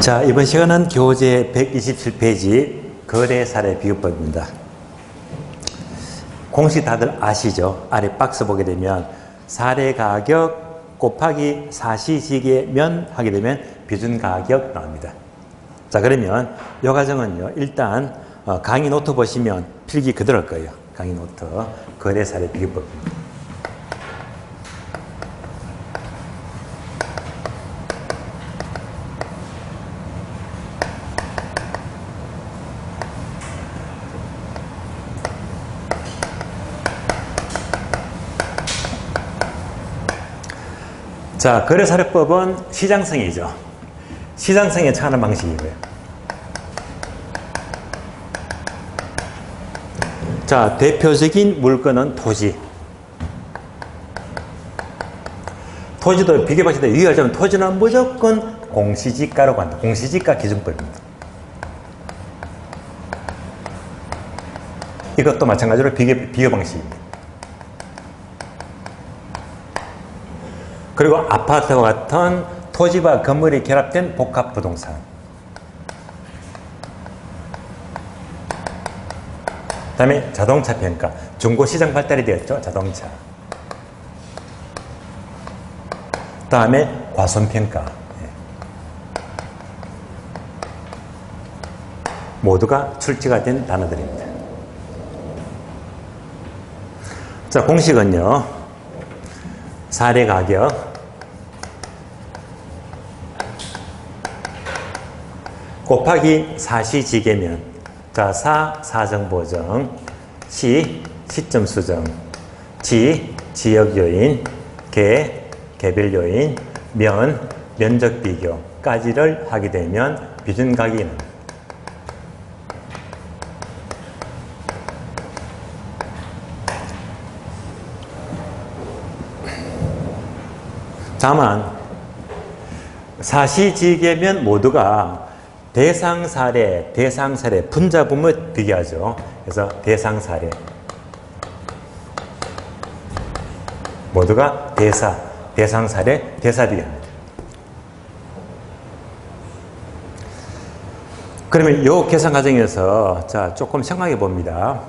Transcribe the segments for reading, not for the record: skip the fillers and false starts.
자, 이번 시간은 교재 127페이지 거래사례 비교법입니다. 공식 다들 아시죠? 아래 박스 보게 되면 사례가격 곱하기 사시지계면 하게 되면 비준가격 나옵니다. 자, 그러면 이 과정은요, 일단 강의 노트 보시면 필기 그대로 할 거예요. 강의 노트 거래사례 비교법입니다. 자, 거래사례법은 시장성이죠. 시장성에 처하는 방식이고요. 자, 대표적인 물건은 토지. 토지도 비교 방식에 유의하자면 토지는 무조건 공시지가라고 한다. 공시지가 기준법입니다. 이것도 마찬가지로 비교 방식입니다. 그리고 아파트와 같은 토지와 건물이 결합된 복합부동산. 그 다음에 자동차 평가. 중고시장 발달이 되었죠. 자동차. 그 다음에 과손평가. 모두가 출제가 된 단어들입니다. 자, 공식은요. 사례가격 곱하기 사시지계면. 자, 사정보정, 시점수정, 지역요인, 개별요인, 면적비교까지를 하게 되면 비준가격이 나옵니다. 다만 사시지계면 모두가 대상사례, 분자분모 비교하죠. 그래서 대상사례 모두가 대상사례, 대사비교합니다. 그러면 이 계산 과정에서 자, 조금 생각해 봅니다.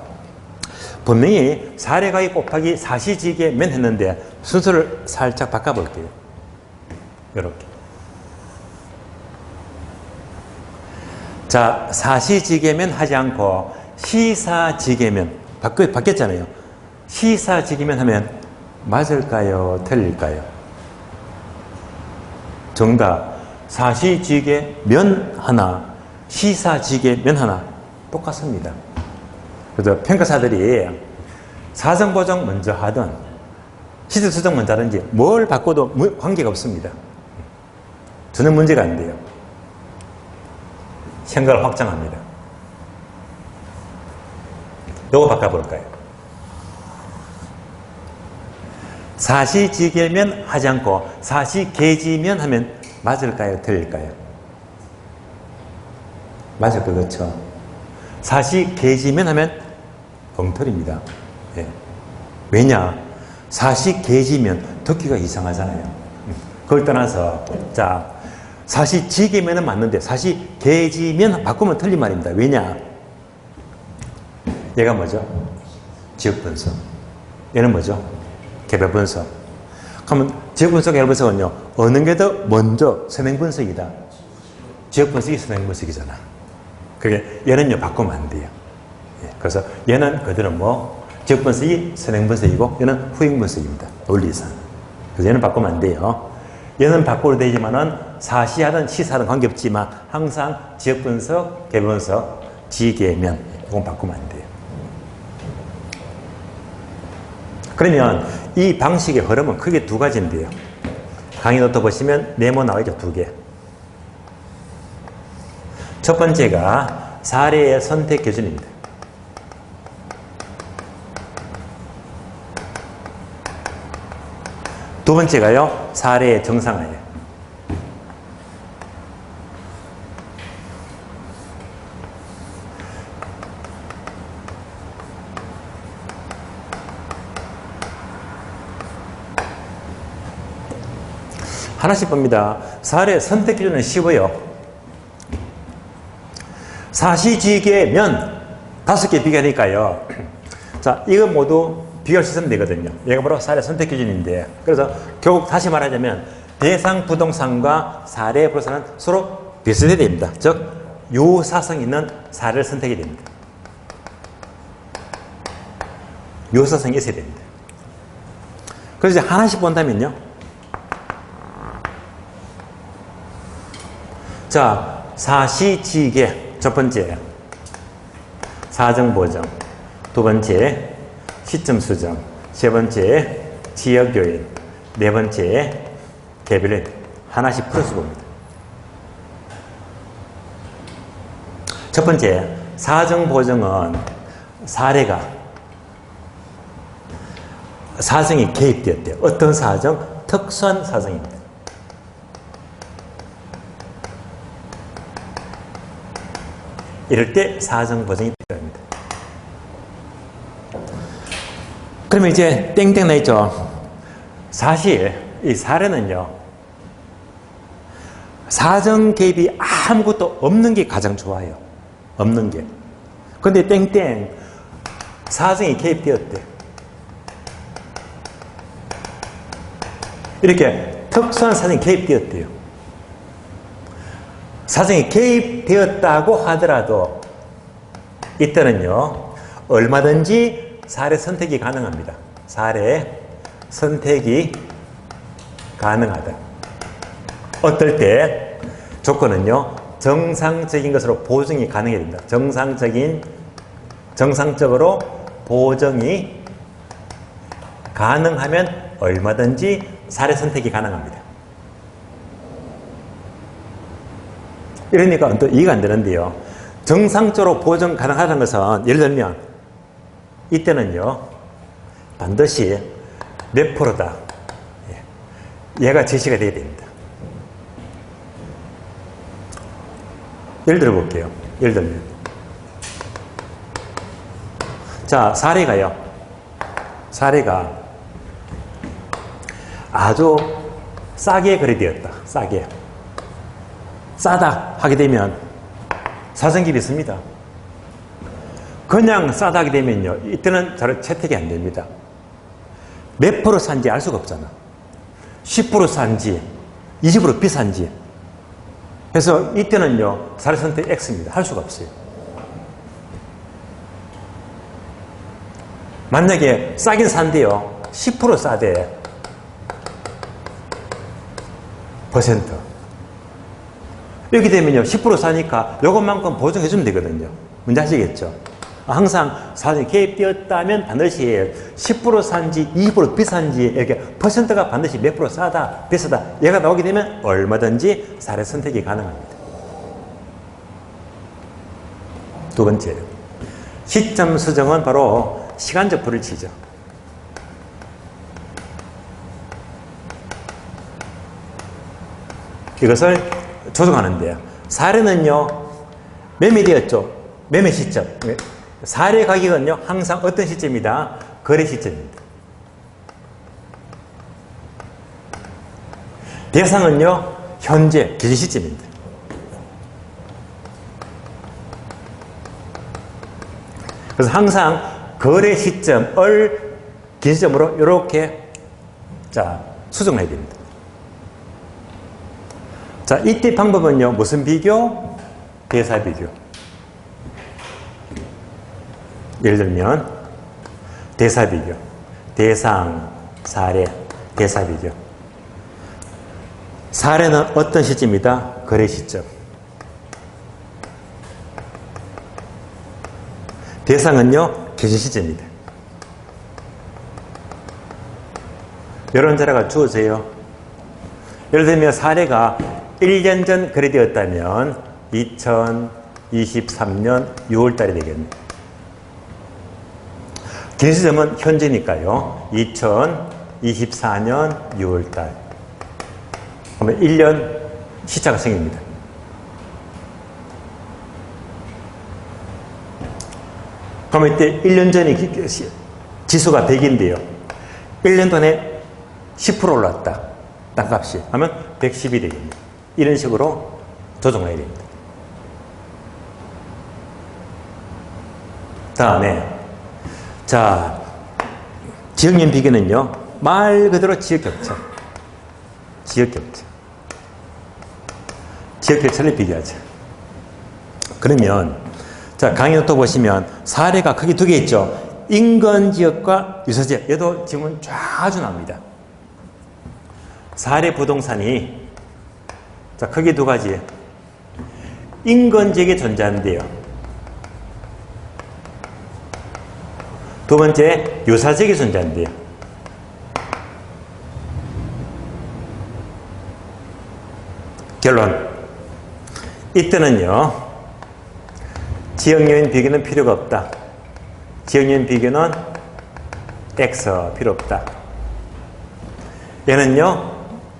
분명히 사례가격 곱하기 사시지계면 했는데 순서를 살짝 바꿔볼게요. 이렇게. 자, 사시지계면 하지 않고 시사지계면 바뀌었잖아요. 시사지계면 하면 맞을까요? 틀릴까요? 정답. 사시지계면 하나, 시사지계면 하나 똑같습니다. 그래서 평가사들이 사정보정 먼저 하든 시세수정 먼저 하든지 뭘 바꿔도 관계가 없습니다. 전혀 문제가 안 돼요. 생각을 확장합니다. 요거 바꿔볼까요? 사시지계면 하지 않고 사시계지면 하면 맞을까요? 틀릴까요? 맞을 거 그렇죠? 사시계지면 하면 엉터리입니다. 예. 왜냐? 사시계지면 듣기가 이상하잖아요. 그걸 떠나서 자, 사시지계면은 맞는데 사시계지면 바꾸면 틀린 말입니다. 왜냐? 얘가 뭐죠? 지역분석. 얘는 뭐죠? 개별분석. 그러면 지역분석, 개별분석은요, 어느 게 더 먼저 선행분석이다? 지역분석이 선행분석이잖아. 그게 얘는요, 바꾸면 안 돼요. 예. 그래서 얘는 그대로 지역분석이 선행분석이고 얘는 후행분석입니다. 논리상. 그래서 얘는 바꾸면 안 돼요. 얘는 바꿔도 되지만은 사시하든 시사하든 관계없지만 항상 지역분석, 개별분석, 지계면 이건 바꾸면 안 돼요. 그러면 이 방식의 흐름은 크게 두 가지인데요. 강의 노트 보시면 네모 나와있죠. 두 개. 첫 번째가 사례의 선택 기준입니다. 두 번째가요, 사례의 정상화예요. 하나씩 봅니다. 사례 선택 기준은 쉬워요. 사시지계면 5개 비교하니까요. 자, 이거 모두 비교할 수 있으면 되거든요. 얘가 바로 사례 선택 기준인데, 그래서 결국 다시 말하자면 대상 부동산과 사례 부동산은 서로 비슷해야 됩니다. 즉 요사성 있는 사례를 선택해야 됩니다. 요사성이 있어야 됩니다. 그래서 이제 하나씩 본다면요. 자, 사시지계 첫 번째 사정보정, 두 번째 시점 수정, 세 번째 지역 요인, 네 번째 개별 하나씩 풀어서 봅니다. 첫 번째 사정보정은 사정이 개입되었대요. 어떤 사정? 특수한 사정입니다. 이럴 때 사정보정이 필요합니다. 그러면 이제 땡땡 나있죠. 사실 이 사례는요, 사정 개입이 아무것도 없는 게 가장 좋아요. 없는 게. 근데 땡땡 사정이 개입되었대. 이렇게 특수한 사정이 개입되었대요. 사정이 개입되었다고 하더라도 이때는요, 얼마든지 사례 선택이 가능합니다. 사례 선택이 가능하다. 어떨 때? 조건은요, 정상적인 것으로 보정이 가능해야 됩니다. 정상적으로 보정이 가능하면 얼마든지 사례 선택이 가능합니다. 이러니까 또 이해가 안 되는데요. 정상적으로 보정 가능하다는 것은 예를 들면 이때는요, 반드시 몇 프로다. 얘가 제시가 돼야 됩니다. 예를 들어 볼게요. 예를 들면. 자, 사례가 아주 싸게 거래되었다. 싸다 하게 되면 사정기입이 있습니다. 그냥 싸다 하게 되면요, 이때는 잘 채택이 안 됩니다. 몇 프로 산지 알 수가 없잖아. 10% 산지, 20% 비싼지. 그래서 이때는요, 사례 선택 X입니다. 할 수가 없어요. 만약에 싸긴 산데요, 10% 싸대. 퍼센트. 이렇게 되면요, 10% 싸니까 요것만큼 보정해주면 되거든요. 뭔지 아시겠죠? 항상 사정이 개입되었다면 반드시 10% 산지 20% 비싼지 이렇게 퍼센트가 반드시 몇 프로 싸다 비싸다 얘가 나오게 되면 얼마든지 사례 선택이 가능합니다. 두 번째, 시점 수정은 바로 시간적 불일치죠. 이것을 조정하는데요. 사례는요, 매매되었죠. 매매 시점. 사례 가격은요, 항상 어떤 시점이다? 거래 시점입니다. 대상은요, 현재 기준 시점입니다. 그래서 항상 거래 시점을 기준점으로 이렇게 수정을 해야 됩니다. 자, 이때 방법은요, 무슨 비교? 대사 비교. 예를 들면 대사 비교, 대상, 사례, 대사 비교. 사례는 어떤 시점이다? 거래 시점. 대상은요, 기준 시점입니다. 이런 자료가 주어져요. 예를 들면 사례가 1년 전 거래되었다면 2023년 6월 달이 되겠네요. 기준 시점은 현재니까요. 2024년 6월 달. 그러면 1년 시차가 생깁니다. 그러면 이때 1년 전에 지수가 100인데요. 1년 전에 10% 올랐다. 땅값이. 하면 110이 되겠네요. 이런 식으로 조정을 해야 됩니다. 다음에 자, 지역연 비교는요, 말 그대로 지역격차. 지역격차. 지역격차를 비교하죠. 그러면 자, 강의 또 보시면 사례가 크게 두 개 있죠. 인근지역과 유사지역. 얘도 지금은 자주 나옵니다. 사례 부동산이 자, 크게 두 가지. 인근지역에 존재하는데요. 두 번째, 유사지역에 존재하는데요. 결론. 이때는요, 지역요인 비교는 필요가 없다. 지역요인 비교는 X 필요 없다. 얘는요,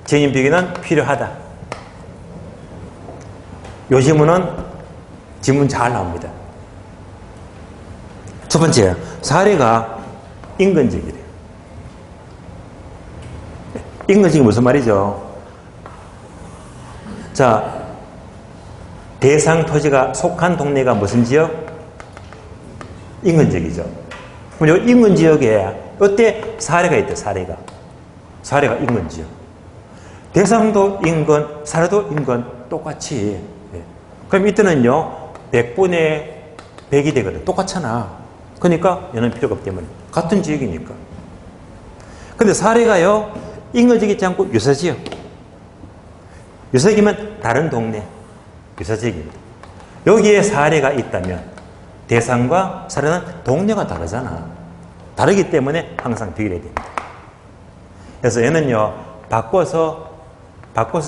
지역요인 비교는 필요하다. 요 지문 잘 나옵니다. 첫 번째, 사례가 인근지역이래요. 인근지역이 무슨 말이죠? 자, 대상 토지가 속한 동네가 무슨 지역? 인근지역이죠. 그럼 이 인근지역에 이때 사례가 있대, 사례가. 사례가 인근지역. 대상도 인근, 사례도 인근, 똑같이. 그럼 이때는요, 100분의 100이 되거든. 똑같잖아. 그러니까 얘는 필요가 없기 때문에. 같은 지역이니까. 근데 사례가요, 인근지역이 있지 않고 유사지역. 유사지역이면 다른 동네. 유사지역입니다. 여기에 사례가 있다면 대상과 사례는 동네가 다르잖아. 다르기 때문에 항상 비교해야 됩니다. 그래서 얘는요, 바꿔서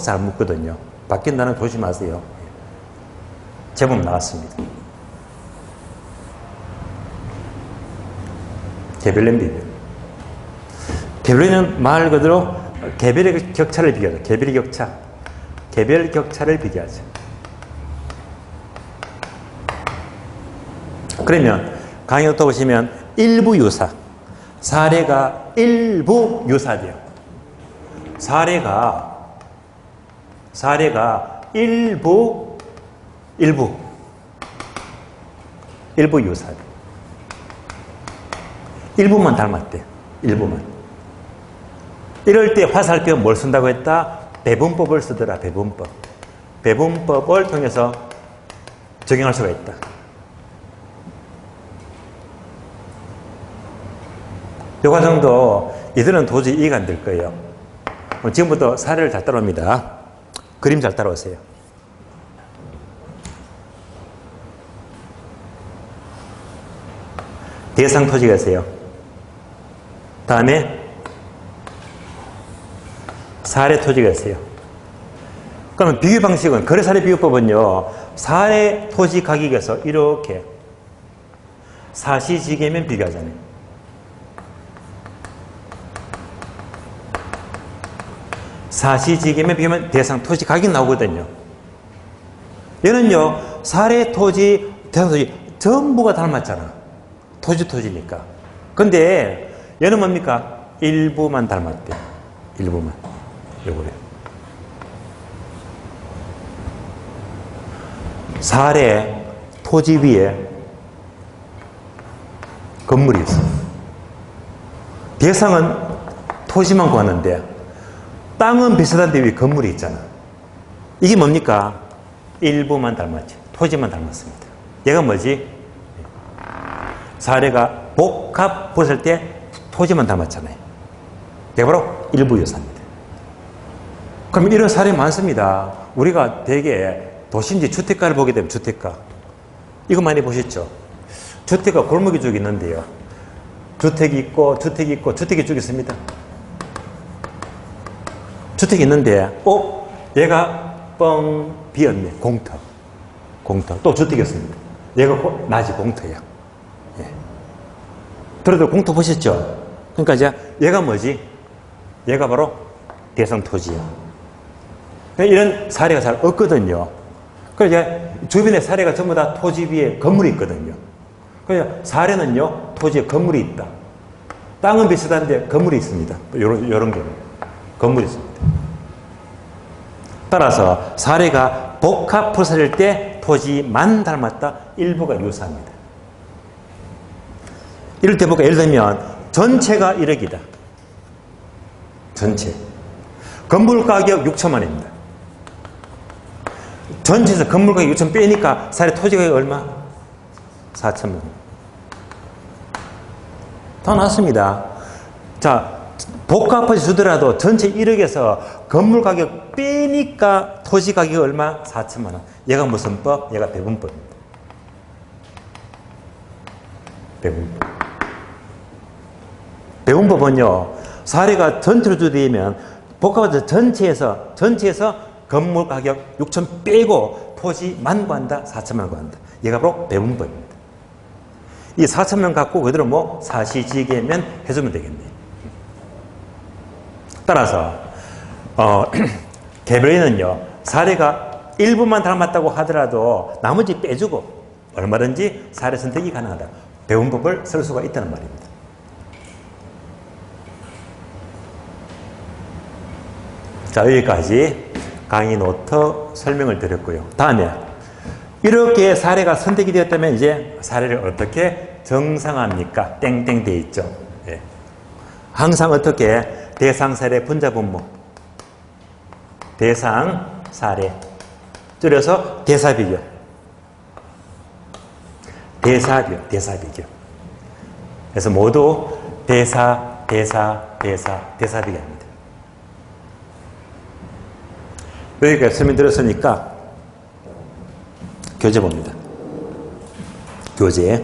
잘 묻거든요. 바뀐다는 조심하세요. 제법 나왔습니다. 개별련 비교. 개별련은 말 그대로 개별의 격차를 비교하죠. 개별의 격차. 개별 격차를 비교하죠. 그러면 강의 또 보시면 일부 유사. 사례가 일부 유사돼요. 사례가 일부 유사돼. 일부만 닮았대. 일부만. 이럴 때 화살표 뭘 쓴다고 했다? 배분법을 쓰더라. 배분법. 배분법을 통해서 적용할 수가 있다. 이 과정도 이들은 도저히 이해가 안 될 거예요. 지금부터 사례를 잘 따라옵니다. 그림 잘 따라오세요. 대상 토지가 있어요. 다음에 사례 토지가 있어요. 그러면 비교 방식은, 거래사례 비교법은요, 사례 토지 가격에서 이렇게 사시지계면 비교하잖아요. 사시지계면 비교하면 대상 토지 가격이 나오거든요. 얘는요, 사례 토지, 대상 토지 전부가 닮았잖아. 토지니까. 근데 얘는 뭡니까? 일부만 닮았대. 일부만. 요거래. 사례 토지 위에 건물이 있어. 대상은 토지만 구하는데 땅은 비슷한데 위에 건물이 있잖아. 이게 뭡니까? 일부만 닮았지. 토지만 닮았습니다. 얘가 뭐지? 사례가 복합 벗을 때 토지만 닮았잖아요. 이게 바로 일부 유사입니다. 그럼 이런 사례 많습니다. 우리가 되게 도심지 주택가를 보게 되면 주택가. 이거 많이 보셨죠? 주택가 골목이 쭉 있는데요. 주택이 있고 주택이 쭉 있습니다. 주택이 있는데 얘가 뻥 비었네. 공터. 또 주택이었습니다. 얘가 낮이 공터야. 예. 그래도 공터 보셨죠? 그러니까 이제 얘가 뭐지? 얘가 바로 대상 토지야. 이런 사례가 잘 없거든요. 그래서 이제 주변에 사례가 전부 다 토지 위에 건물이 있거든요. 그래서 사례는요, 토지에 건물이 있다. 땅은 비슷한데 건물이 있습니다. 이런 경우. 건물이 있습니다. 따라서 사례가 복합 부서질 때 토지만 닮았다. 일부가 유사합니다. 이럴 때 볼까? 예를 들면 전체가 1억이다. 전체. 건물 가격 6천만 원입니다. 전체에서 건물 가격 6천 빼니까 사례 토지 가격 얼마? 4천만 원. 더 나왔습니다. 자, 복합하게 주더라도 전체 1억에서 건물 가격 빼니까 토지 가격 얼마? 4천만 원. 얘가 무슨 법? 얘가 배분법입니다. 배분법. 배분법은요, 사례가 전체로 주되면 복합해서 전체에서 건물 가격 6천 빼고 토지 만 구한다, 4천만 원 구한다. 얘가 바로 배분법입니다. 이 4천만 원 갖고 그대로 뭐 사시지게면 해주면 되겠네요. 따라서 개별에는요, 사례가 일부만 닮았다고 하더라도 나머지 빼주고 얼마든지 사례 선택이 가능하다. 배분법을 쓸 수가 있다는 말입니다. 자, 여기까지 강의 노트 설명을 드렸고요. 다음에 이렇게 사례가 선택이 되었다면 이제 사례를 어떻게 정상합니까? 땡땡 돼 있죠. 예. 항상 어떻게 대상 사례 분자 분모, 대상 사례 줄여서 대사비교, 대사비교. 그래서 모두 대사비교입니다. 여기까지 설명드렸으니까 교재 봅니다. 교재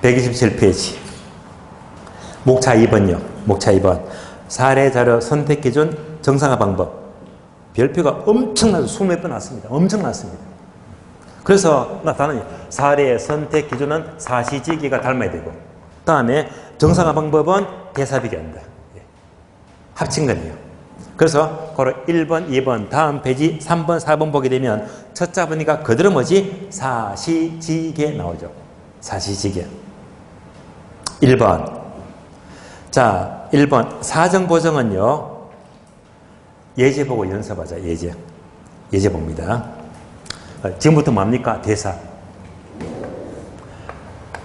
127페이지 목차 2번요. 목차 2번 사례자료 선택기준 정상화 방법. 별표가 엄청나서 20몇 번 났습니다. 엄청났습니다. 그래서 나타나는 사례 선택기준은 사시지기가 닮아야 되고, 다음에 정상화 방법은 대사비교한다. 합친 거네요. 그래서 바로 1번, 2번, 다음 페이지 3번, 4번 보게 되면 첫 잡으니까 그대로 뭐지? 사시지게 나오죠. 사시지게. 1번. 자, 1번. 사정보정은요, 예제 보고 연습하자. 예제 봅니다. 지금부터 뭡니까?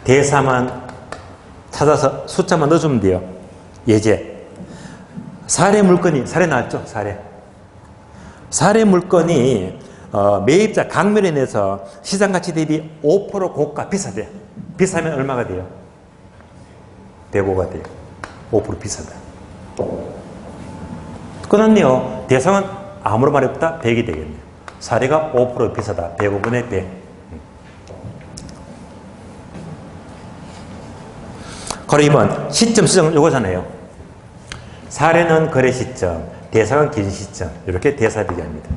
대사만 찾아서 숫자만 넣어주면 돼요. 예제. 사례 물건이, 사례 나왔죠? 사례 물건이 매입자 강면에 내서 시장가치 대비 5% 고가 비싸대. 비싸면 얼마가 돼요? 105가 돼요. 5% 비싸다. 끝났네요. 대상은 아무런 말이 없다. 100이 되겠네요. 사례가 5% 비싸다. 105분의 100. 그리고 2번 시점 수정 요거잖아요. 사례는 거래 시점, 대상은 기준 시점. 이렇게 대사비교합니다.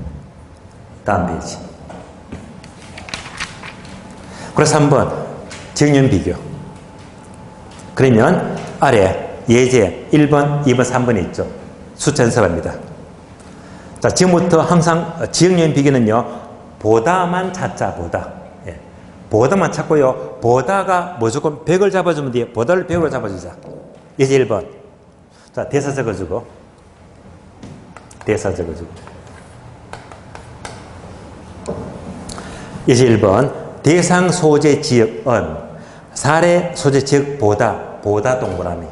다음 페이지. 그래서 3번 정년 비교. 그러면 아래 예제 1번, 2번, 3번이 있죠. 숫자 연습합니다. 자, 지금부터 항상 지역연 비교는요, 보다만 찾자, 보다. 예. 보다만 찾고요, 보다가 무조건 100을 잡아주면 돼요. 보다를 100으로 잡아주자. 예제 1번. 자, 대사 적어주고. 예제 1번. 대상 소재 지역은 사례 소재 지역 보다 동그라미.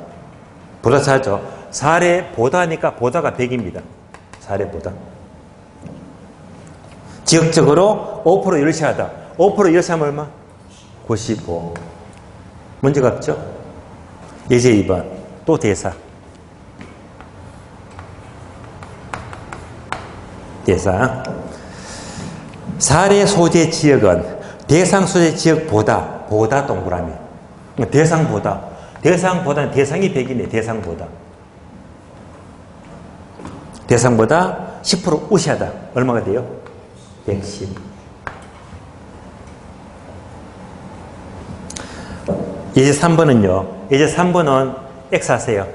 보다 찾죠. 사례 보다니까 보다가 100입니다. 사례 보다. 지역적으로 5% 일시하다. 5% 일시하면 얼마? 95. 문제가 없죠? 예제 2번. 또 대사. 사례 소재 지역은 대상 소재 지역보다 동그라미. 대상보다는 대상이 100이네. 대상보다 10% 우시하다. 얼마가 돼요? 110. 예제 3번은요. 예제 3번은 X 하세요.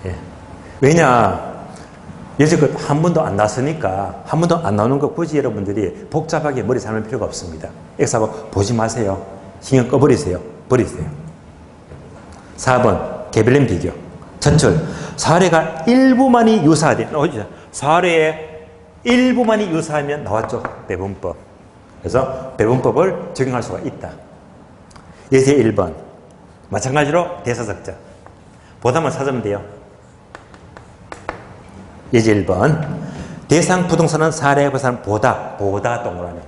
예. 왜냐? 여지껏 한 번도 안 나왔으니까 한 번도 안 나오는 거 굳이 여러분들이 복잡하게 머리 잡을 필요가 없습니다. X하고 보지 마세요. 신경 꺼버리세요. 버리세요. 4번 개별련 비교. 첫 줄. 사례가 일부만이 유사하대. 사례의 일부만이 유사하면 나왔죠. 배분법. 그래서 배분법을 적용할 수가 있다. 예제 1번. 마찬가지로 대사 적자. 보다만 찾으면 돼요. 예제 1번. 대상 부동산은 사례 부산 보다 동그라미.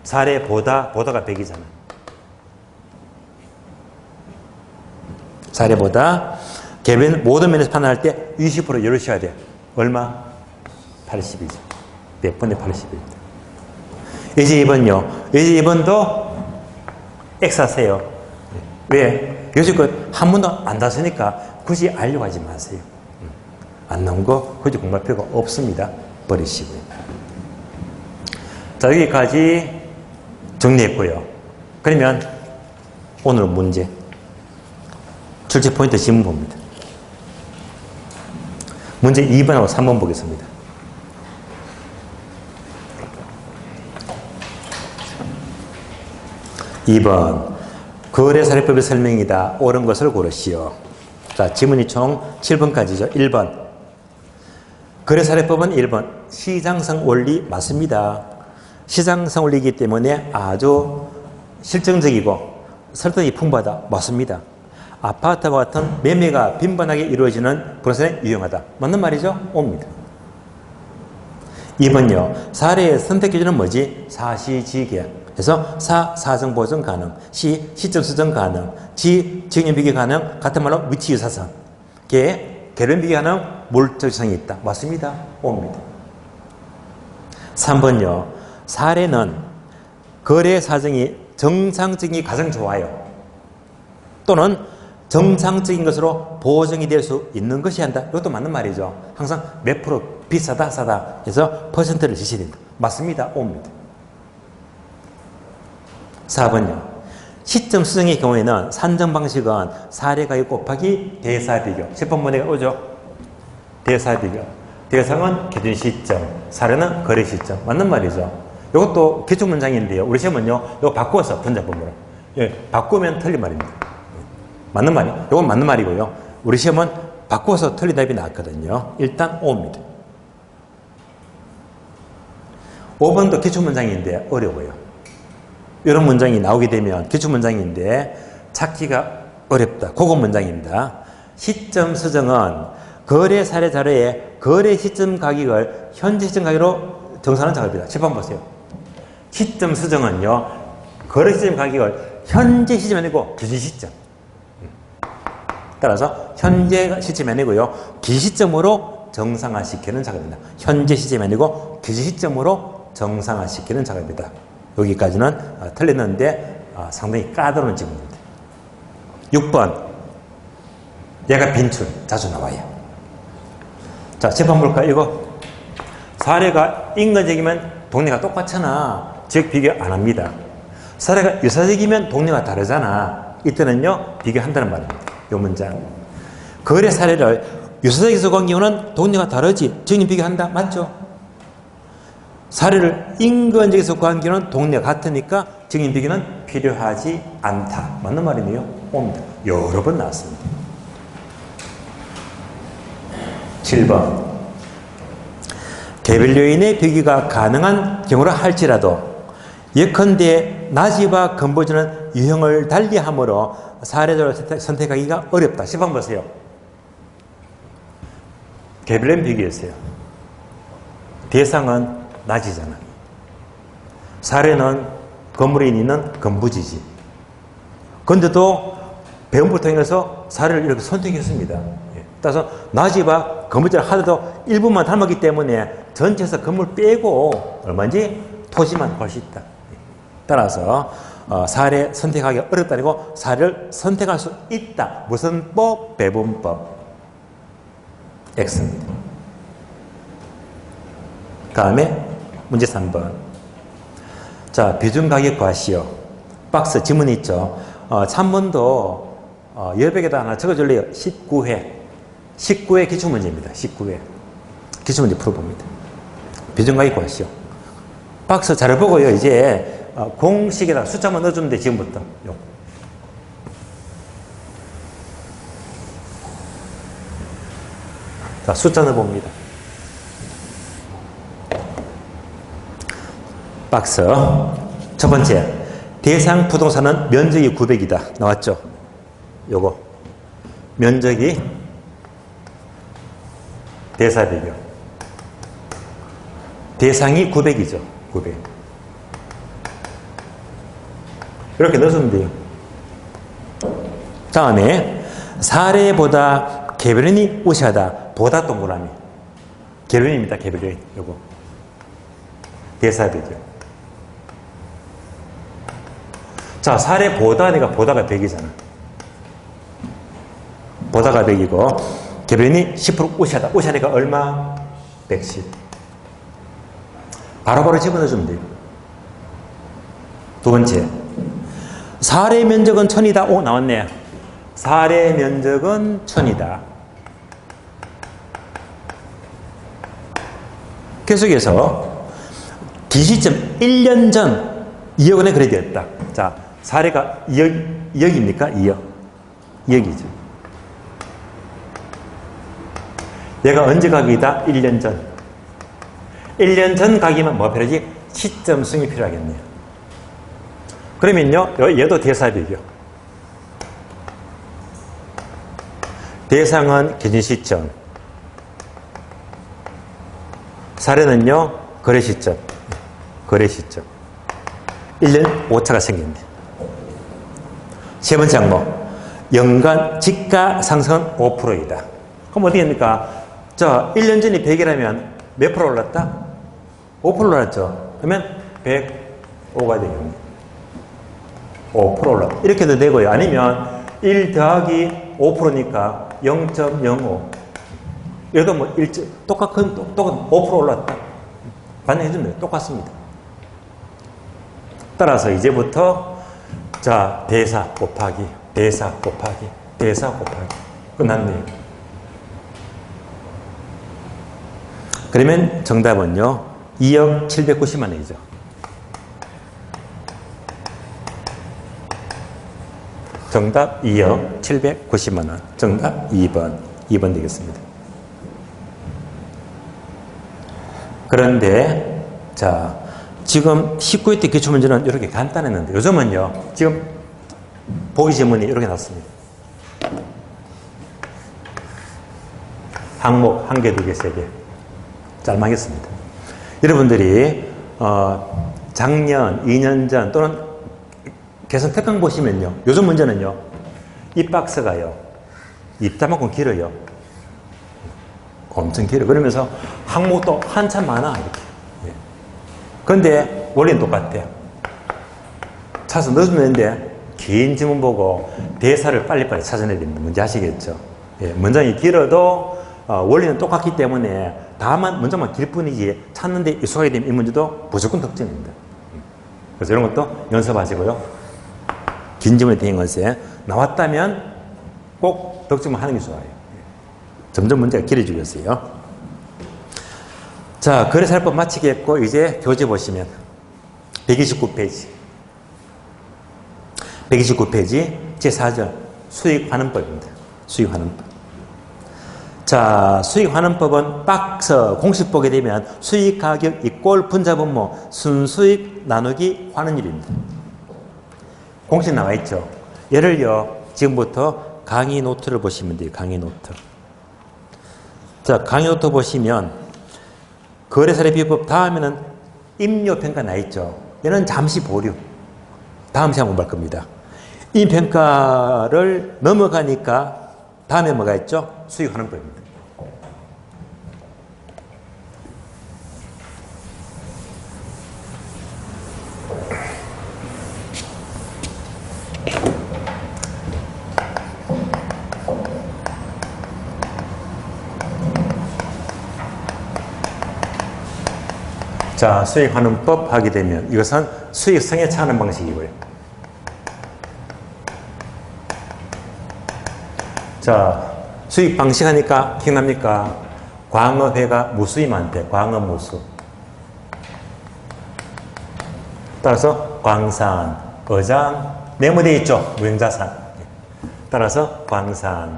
사례 보다가 100이잖아. 사례보다 개별 모든 면에서 판단할 때 20% 열으셔야 돼. 얼마? 80이죠. 100분의 80입니다. 예제 2번요. 예제 2번도 X 하세요. 왜? 여지껏 한 번도 안 땄으니까 굳이 알려고 하지 마세요. 안 나온 거 굳이 공부할 필요가 없습니다. 버리시고요. 자, 여기까지 정리했고요. 그러면 오늘 문제. 출제 포인트 지문 봅니다. 문제 2번하고 3번 보겠습니다. 2번. 거래사례법의 설명이다. 옳은 것을 고르시오. 자, 지문이 총 7번까지죠. 1번. 거래사례법은 1번. 시장성 원리 맞습니다. 시장성 원리이기 때문에 아주 실정적이고 설득이 풍부하다. 맞습니다. 아파트와 같은 매매가 빈번하게 이루어지는 부동산에 유용하다. 맞는 말이죠? 옵니다. 2번요. 사례의 선택 기준은 뭐지? 사시지계. 그래서 사정 보정 가능, 시점 수정 가능, 지역연 비교 가능, 같은 말로 위치 유사성, 개론 비교 가능, 물적성이 있다. 맞습니다. 옵니다. 3번요. 사례는 거래 사정이 정상적인 가장 좋아요. 또는 정상적인 것으로 보정이 될 수 있는 것이 한다. 이것도 맞는 말이죠. 항상 몇 프로 비싸다, 싸다 해서 퍼센트를 지시해야 된다. 맞습니다. 옵니다. 4번요. 시점 수정의 경우에는 산정 방식은 사례가격 곱하기 대사비교. 10번 문제가 오죠. 대사비교. 대상은 기준 시점, 사례는 거래 시점. 맞는 말이죠. 이것도 기출문장인데요. 우리 시험은요. 이거 바꾸어서 분자법으로. 예, 바꾸면 틀린 말입니다. 맞는 말이. 이건 맞는 말이고요. 우리 시험은 바꾸어서 틀린 답이 나왔거든요. 일단 5입니다. 5번도 기출문장인데 어려워요. 이런 문장이 나오게 되면 기출문장인데 찾기가 어렵다. 고급 문장입니다. 시점 수정은 거래 사례 자료에 거래 시점 가격을 현재 시점 가격으로 정산하는 작업입니다. 10번 보세요. 시점 수정은요. 거래 시점 가격을 현재 시점이 아니고 기준 시점. 따라서 현재 시점이 아니고요. 기시점으로 정상화시키는 작업입니다. 현재 시점이 아니고 기시점으로 정상화시키는 작업입니다. 여기까지는 틀렸는데 상당히 까다로운 질문입니다. 6번. 얘가 빈출. 자주 나와요. 자, 재판 볼까요? 이거. 사례가 인간적이면 동네가 똑같잖아. 즉 비교 안 합니다. 사례가 유사적이면 동네가 다르잖아. 이때는요. 비교한다는 말입니다. 이 문장. 거래 사례를 유사적에서 구한 경우는 동네가 다르지. 즉 비교한다. 맞죠? 사례를 인근적에서 구한 경우는 동네가 같으니까 증인 비교는 필요하지 않다. 맞는 말이네요. 옵니다. 여러 번 나왔습니다. 7번. 개별 요인의 비교가 가능한 경우라 할지라도 예컨대 나지와 근보주는 유형을 달리하므로 사례를 선택하기가 어렵다. 10번 보세요. 개별된 비교였어요. 대상은 낮이잖아. 사례는 건물에 있는 건부지지. 그런데도 배움을 통해서 사례를 이렇게 선택했습니다. 따라서 낮이와 건물지를 하더라도 일부만 닮았기 때문에 전체에서 건물 빼고 얼마인지 토지만 볼 수 있다. 따라서 사례 선택하기 어렵다고 사례를 선택할 수 있다. 무슨 법? 배분법. X입니다. 다음에 문제 3번. 자, 비중가격 구하시오. 박스 지문 있죠. 3번도 여백에다 하나 적어줄래요. 19회. 19회 기출문제입니다. 19회. 기출문제 풀어봅니다. 비중가격 구하시오. 박스 잘 보고요. 이제 공식에다 숫자만 넣어주면 돼. 지금부터. 자, 숫자 넣어봅니다. 박스. 첫 번째. 대상 부동산은 면적이 900이다. 나왔죠? 요거. 면적이 대사비교. 대상이 900이죠. 900. 이렇게 넣으면 돼요. 다음에 사례보다 개별인이 우세하다. 보다 동그라미. 개별인입니다. 개별인. 요거. 대사비교. 자, 사례보다 내가 보다가 100이잖아. 보다가 100이고 개별인이 10% 우세하다. 우세하니까 얼마? 110. 바로바로 집어넣어주면 돼요. 두 번째. 사례 면적은 1000이다. 오, 나왔네. 사례 면적은 1000이다. 계속해서 기시점 1년 전 2억 원에 거래되었다. 자, 사례가 2억입니까? 2억. 2억이죠. 얘가 언제 가격이다? 1년 전. 1년 전 가격이면 뭐 필요하지? 시점성이 필요하겠네요. 그러면요, 얘도 대사비교. 대상은 기준 시점. 사례는요, 거래 시점. 거래 시점. 1년 오차가 생겼네. 세 번째 항목. 연간 지가 상승은 5%이다. 그럼 어떻게 됩니까? 자, 1년 전이 100이라면 몇 프로 올랐다? 5% 올랐죠. 그러면 105가 되겠네. 5% 올랐다. 이렇게 도 되고요. 아니면 1 더하기 5%니까 0.05. 얘도 뭐 똑같은 5% 올랐다. 반영해주면 돼요. 똑같습니다. 따라서 이제부터 자, 대사 곱하기 대사 곱하기 대사 곱하기 끝났네요. 그러면 정답은요 2억 790만 원이죠. 정답 2억 790만 원. 정답 2번. 2번 되겠습니다. 그런데 자, 지금 19회 때 기출문제는 이렇게 간단했는데 요즘은요. 지금 보기 지문이 이렇게 났습니다. 항목 1개, 2개, 3개. 짤막했습니다. 여러분들이 작년, 2년 전 또는 개선 특강 보시면요. 요즘 문제는요. 이 박스가요. 입다만큼 길어요. 엄청 길어. 그러면서 항목도 한참 많아. 이렇게. 예. 그런데 원리는 똑같아요. 찾아서 넣어주면 되는데 긴 지문 보고 대사를 빨리빨리 찾아내야 됩니다. 뭔지 아시겠죠? 예. 문장이 길어도 원리는 똑같기 때문에 다만 문장만 길 뿐이지 찾는데 익숙하게 되면 이 문제도 무조건 득점입니다. 그래서 이런 것도 연습하시고요. 긴 지문에 대인 것에 나왔다면 꼭 득점을 하는 게 좋아요. 점점 문제가 길어지고 있어요. 자, 거래사례법 마치겠고 이제 교재 보시면 129페이지 129페이지 제4절 수익환원법입니다. 수익환원법. 자, 수익환원법은 박스 공식 보게 되면 수익가격 이꼴 분자분모 순수익 나누기 환원율입니다. 공식 나와 있죠. 얘를요 지금부터 강의 노트를 보시면 돼요. 강의 노트. 자, 강의 노트 보시면 거래사례 비법 다음에는 임료평가 나 있죠. 얘는 잠시 보류. 다음 시간 공부할 겁니다. 이 평가를 넘어가니까 다음에 뭐가 있죠? 수익환원법입니다. 자, 수익환원법 하게 되면 이것은 수익 성회차하는 방식이고요. 자, 수익 방식 하니까 기억납니까? 광어회가 무수임한테 광어 무수. 따라서 광산, 어장, 네모되어 있죠. 무형자산. 따라서 광산,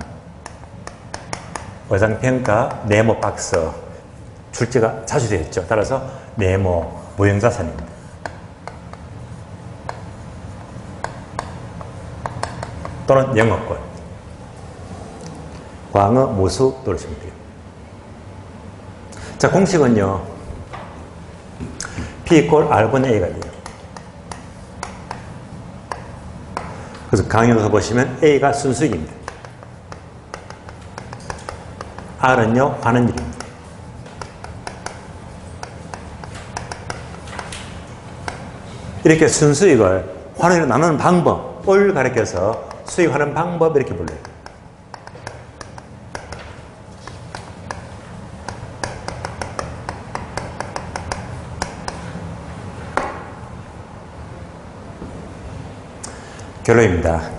어장평가, 네모 박스. 출제가 자주 되어 있죠. 따라서 네모, 무형자산입니다. 또는 영어권. 광어, 모수 들으시면 돼요. 자, 공식은요. P = R분의 A가 돼요. 그래서 강의에서 보시면 A가 순수익입니다. R은요, 환원율입니다. 이렇게 순수익을 환원율로 나누는 방법을 가리켜서 수익하는 방법 이렇게 불러요. 결론입니다.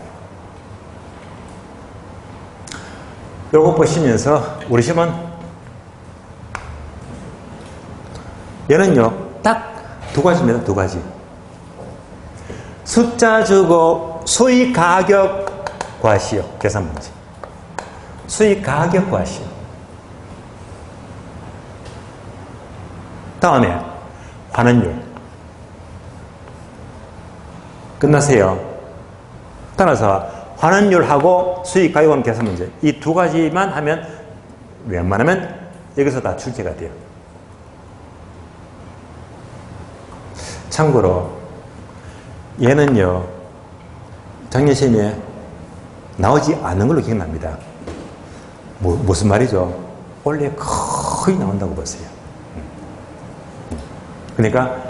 요거 보시면서 우리 시험은 얘는요 딱 두 가지입니다. 두 가지. 숫자 주고 수익 가격 과시요. 계산 문제. 수익 가격 과시요. 다음에 환원율. 끝나세요. 따라서 환원율하고 수익 가격원 계산 문제. 이 두 가지만 하면 웬만하면 여기서 다 출제가 돼요. 참고로 얘는요 작년 시험에 나오지 않는 걸로 기억납니다. 무슨 말이죠? 원래 거의 나온다고 보세요. 그러니까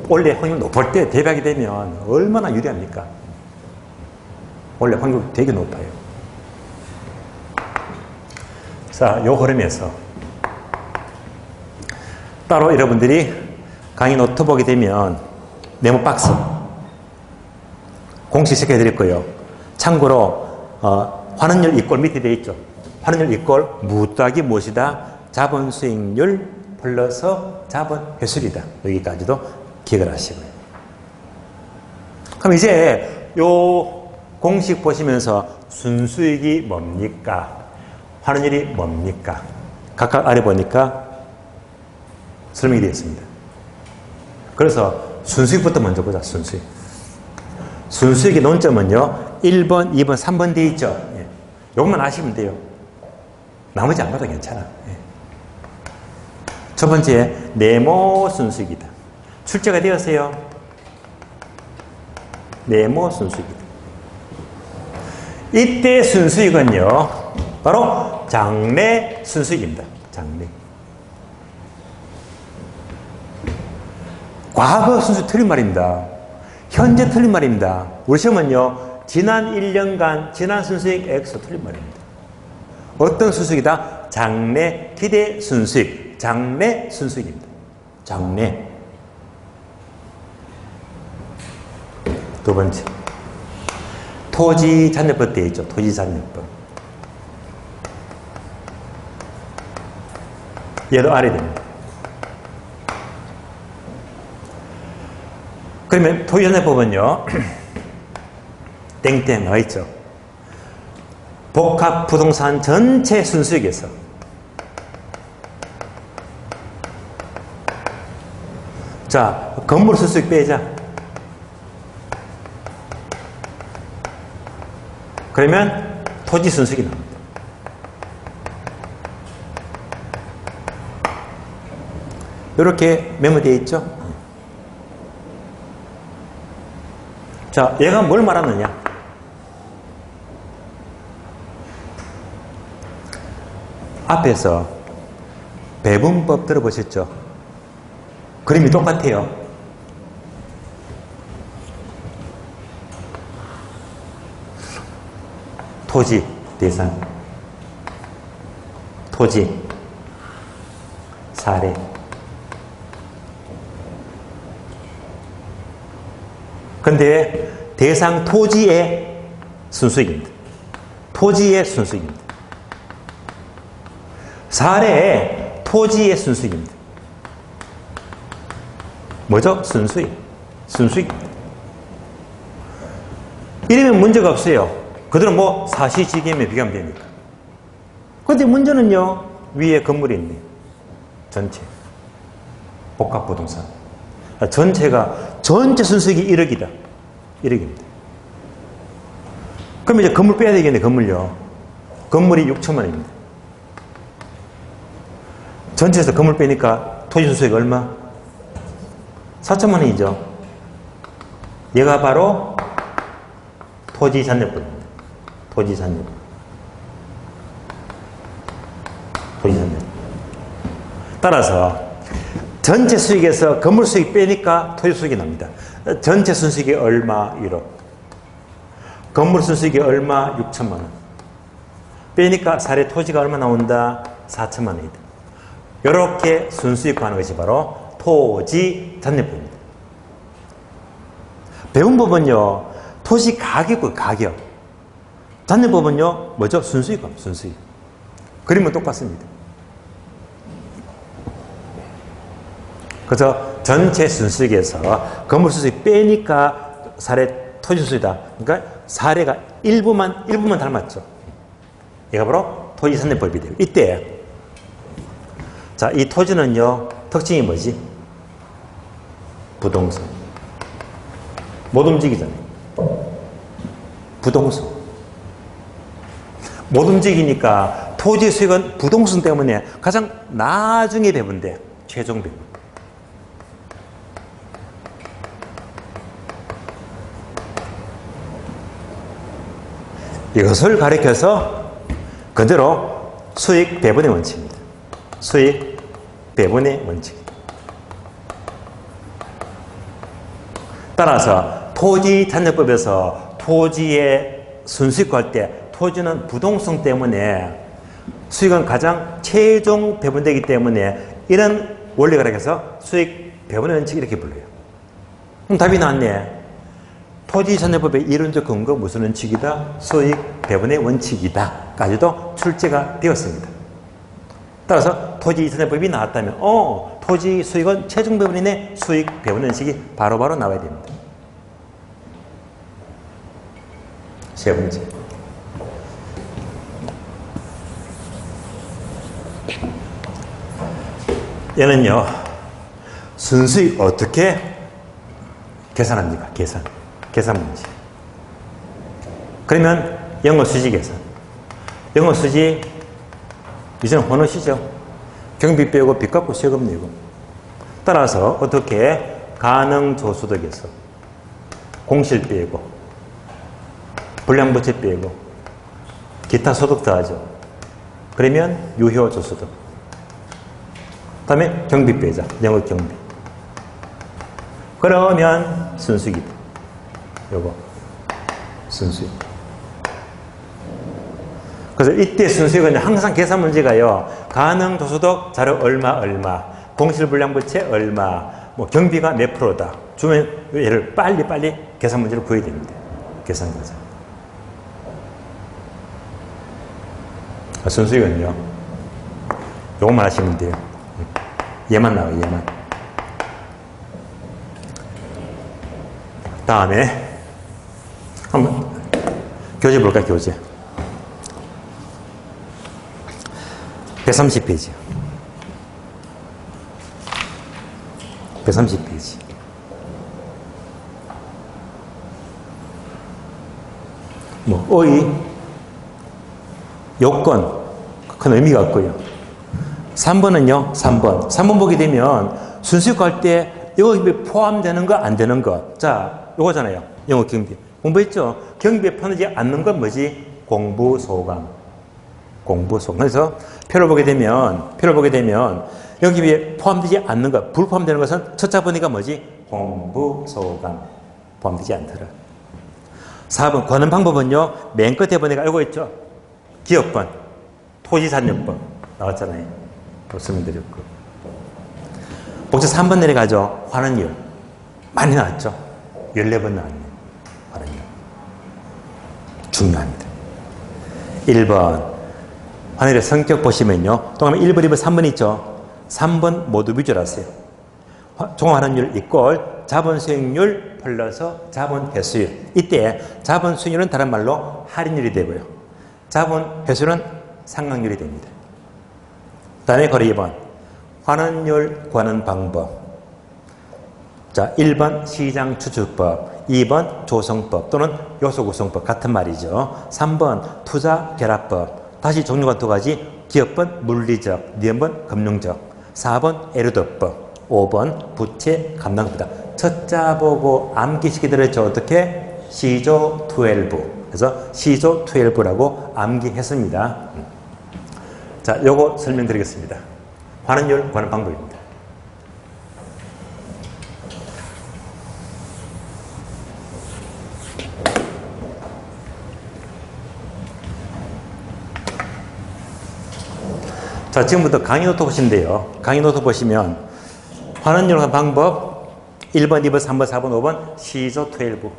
원래 확률 높을 때 대박이 되면 얼마나 유리합니까? 원래 확률 되게 높아요. 자, 요 흐름에서 따로 여러분들이 강의 노트 보게 되면 메모 박스 공식 시켜드릴 거예요. 참고로 환원율 이꼴 밑에 되어 있죠. 환원율 이꼴 무더하기 무엇이다? 자본 수익률 플러스 자본 회수율이다. 여기까지도 기억을 하시고요. 그럼 이제 요 공식 보시면서 순수익이 뭡니까? 환원율이 뭡니까? 각각 아래 보니까 설명이 되어 있습니다. 그래서 순수익부터 먼저 보자. 순수익. 순수익의 논점은요 1번, 2번, 3번 되어 있죠. 예. 이것만 아시면 돼요. 나머지 안 봐도 괜찮아. 예. 첫 번째 네모 순수익이다. 출제가 되었어요. 네모 순수익이다. 이때 순수익은요 바로 장래 순수익입니다. 장래. 과거 순수 틀린 말입니다. 현재 틀린 말입니다. 우리 시험은요 지난 1년간 지난 순수익 X 틀린 말입니다. 어떤 순수익이다? 장래 기대 순수익. 장래 순수익입니다. 장래. 두 번째 토지 잔여법 되어 있죠. 토지 잔여법. 얘도 알아야 됩니다. 그러면 토지 잔여법은요 땡땡 나와 있죠. 복합 부동산 전체 순수익에서 자 건물 순수익 빼자. 그러면 토지 순수익이 나옵니다. 이렇게 메모되어 있죠. 자, 얘가 뭘 말하느냐? 앞에서 배분법 들어보셨죠? 그림이 똑같아요. 토지 대상, 토지 사례. 근데 대상 토지의 순수익입니다. 토지의 순수익입니다. 사례의 토지의 순수익입니다. 뭐죠? 순수익. 순수익입니다. 이러면 문제가 없어요. 그대로 뭐 사시지경에 비교하면 되니까. 그런데 문제는요, 위에 건물이 있네요. 전체. 복합부동산. 전체가, 전체 순수익이 1억이다. 1억입니다. 그럼 이제 건물 빼야 되겠네, 건물요. 건물이 6천만 원입니다. 전체에서 건물 빼니까 토지 순수익 얼마? 4천만 원이죠. 얘가 바로 토지 잔여법입니다. 토지 잔여법. 토지 잔여법. 따라서 전체 수익에서 건물 수익 빼니까 토지 수익이 납니다. 전체 순수익이 얼마? 1억. 건물 순수익이 얼마? 6천만 원. 빼니까 사례 토지가 얼마 나온다? 4천만 원이다. 이렇게 순수익 구하는 것이 바로 토지 잔여법입니다. 배운 법은요, 토지 가격과 가격. 잔여법은요, 뭐죠? 순수익입니다. 순수익. 그림은 똑같습니다. 그래서 전체 순수익에서 건물 순수익 빼니까 사례 토지 순수익이다. 그러니까 사례가 일부만 닮았죠. 얘가 바로 토지 잔여법이 돼요. 이때 자, 이 토지는요, 특징이 뭐지? 부동산. 못 움직이잖아요. 부동산. 못 움직이니까 토지 수익은 부동산 때문에 가장 나중에 배분돼. 최종 배분. 이것을 가리켜서 그대로 수익 배분의 원칙입니다. 수익 배분의 원칙. 따라서 토지 잔여법에서 토지의 순수익 구할 때 토지는 부동성 때문에 수익은 가장 최종 배분되기 때문에 이런 원리가 가리켜서 수익 배분의 원칙 이렇게 불러요. 그럼 답이 나왔네. 토지 잔여법의 이론적 근거 무슨 원칙이다? 수익 배분의 원칙이다. 까지도 출제가 되었습니다. 따라서 토지 잔여법이 나왔다면 토지 수익은 최종 배분이네. 수익 배분 원칙이 바로바로 나와야 됩니다. 세 번째. 얘는요, 순수익 어떻게 계산합니까? 계산 문제. 그러면 영어 수지 계산. 영어 수지, 이제는 헌옷이죠. 경비 빼고 빚 갚고 세금 내고. 따라서 어떻게 가능조소득에서 공실 빼고 불량부채 빼고 기타 소득 더하죠. 그러면 유효조소득. 그 다음에 경비 빼자. 영업 경비. 그러면 순수익이다. 요거 순수익. 그래서 이때 순수익은 항상 계산 문제가요. 가능조소득 자료 얼마 공실불량부채 얼마 뭐 경비가 몇 프로다. 주면 얘를 빨리 계산 문제를 구해야 됩니다. 계산 과정. 순수익은요. 요것만 하시면 돼요. 얘만 나와요. 얘만. 다음에 한번 교재 볼까요? 교재 130페이지 130페이지 뭐 어의 요건 큰 의미가 없고요. 3번은요. 3번 보게 되면 순수익 할 때 여기 포함되는 거 안 되는 거. 자, 요거잖아요. 영어 경비. 공부했죠? 경비에 포함되지 않는 건 뭐지? 공부소감. 그래서 표를 보게 되면 여기에 포함되지 않는 것, 불포함되는 것은 첫째 보니까 뭐지? 공부소감. 포함되지 않더라. 4번 거는 방법은요. 맨 끝에 보니까 알고 있죠? 기업번, 토지산업법 나왔잖아요. 또 설명드렸고. 복수 3번 내려가죠. 환원율. 많이 나왔죠? 14번 나왔네요. 환원율. 중요합니다. 1번. 환원율의 성격 보시면요. 동그라미 1번, 2번, 3번 있죠? 3번 모두 위조라세요. 종합환원율 이꼴 자본 수익률 플러스 자본 회수율. 이때 자본 수익률은 다른 말로 할인율이 되고요. 자본 회수율은 상각률이 됩니다. 다음에 거래 2번. 환원율 구하는 방법. 자, 1번 시장추출법, 2번 조성법 또는 요소구성법 같은 말이죠. 3번 투자결합법, 다시 종류가 두 가지, 기업번 물리적, 니은번 금융적, 4번 에르도법, 5번 부채감당법이다. 첫자 보고 암기시키 들었죠. 어떻게? 시조 12. 그래서 시조 12라고 암기했습니다. 자, 요거 설명드리겠습니다. 환원율 구하는 방법입니다. 자, 지금부터 강의 노트 보시는데요. 강의 노트 보시면 환원율 구하는 방법 1번, 2번, 3번, 4번, 5번 시조 12.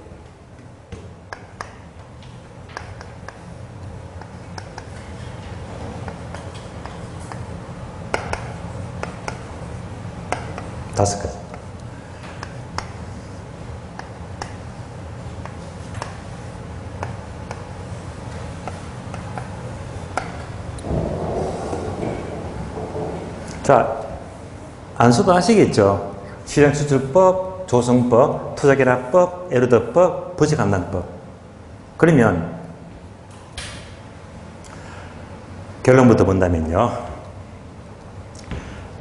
다섯 가지. 자, 안수도 아시겠죠? 시장추출법, 조성법, 투자결합법, 에르도법, 부채감당법. 그러면 결론부터 본다면요.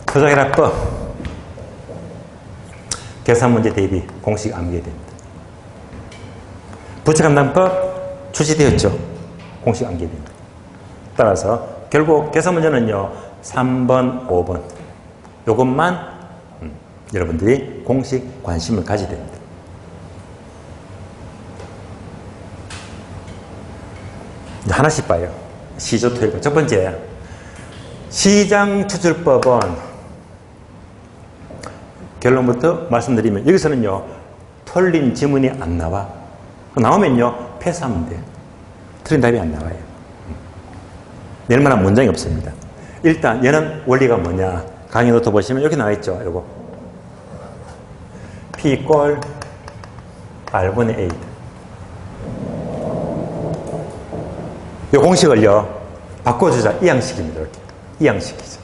투자결합법 계산문제 대비 공식 암기해야 됩니다. 부채감당법 출시되었죠. 공식 암기해야 됩니다. 따라서 결국 계산문제는요. 3번, 5번 요것만 여러분들이 공식 관심을 가져야 됩니다. 하나씩 봐요. 시조 12. 첫 번째, 시장추출법은 결론부터 말씀드리면 여기서는요. 틀린 지문이 안 나와. 나오면요. 패스하면 돼요. 틀린 답이 안 나와요. 낼만한 문장이 없습니다. 일단 얘는 원리가 뭐냐. 강의 노트 보시면 여기 나와 있죠. 요거 P 이퀄 R분의 A. 이 공식을요. 바꿔주자. 이항식입니다. 이렇게. 이항시키죠.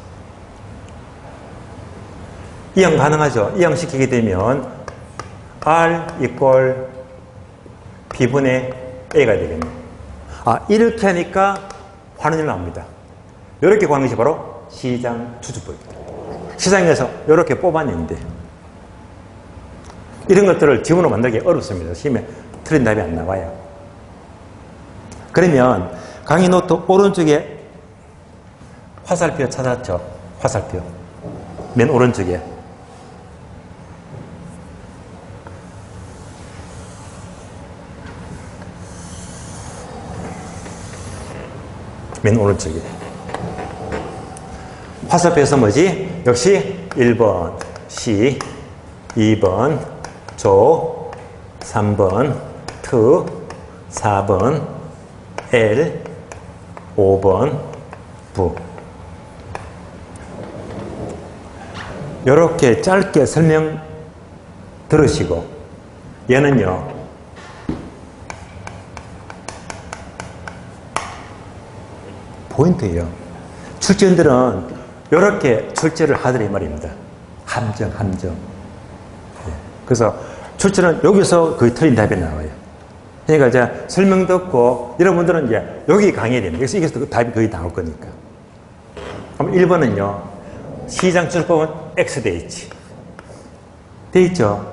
이항 가능하죠. 이항시키게 되면 R 이퀄 B분의 A가 되겠네. 아, 이렇게 하니까 환원율 나옵니다. 이렇게 구하는 것이 바로 시장추출법입니다. 시장에서 이렇게 뽑아내는데 이런 것들을 지문으로 만들기 어렵습니다. 시험에 틀린 답이 안 나와요. 그러면 강의 노트 오른쪽에 화살표 찾았죠? 화살표. 맨 오른쪽에. 맨 오른쪽에. 화살표에서 뭐지? 역시 1번 C, 2번 조, 3번 트, 4번 L, 5번 부. 이렇게 짧게 설명 들으시고 얘는요. 포인트예요. 출제원들은 이렇게 출제를 하더니 말입니다. 함정. 네. 그래서 출제는 여기서 거의 틀린 답이 나와요. 그러니까 이제 설명 듣고 여러분들은 이제 여기 강의해야 됩니다. 그래서 여기서 답이 거의 나올 거니까. 그럼 1번은요. 시장추출법은 X 돼 있지. 돼 있죠.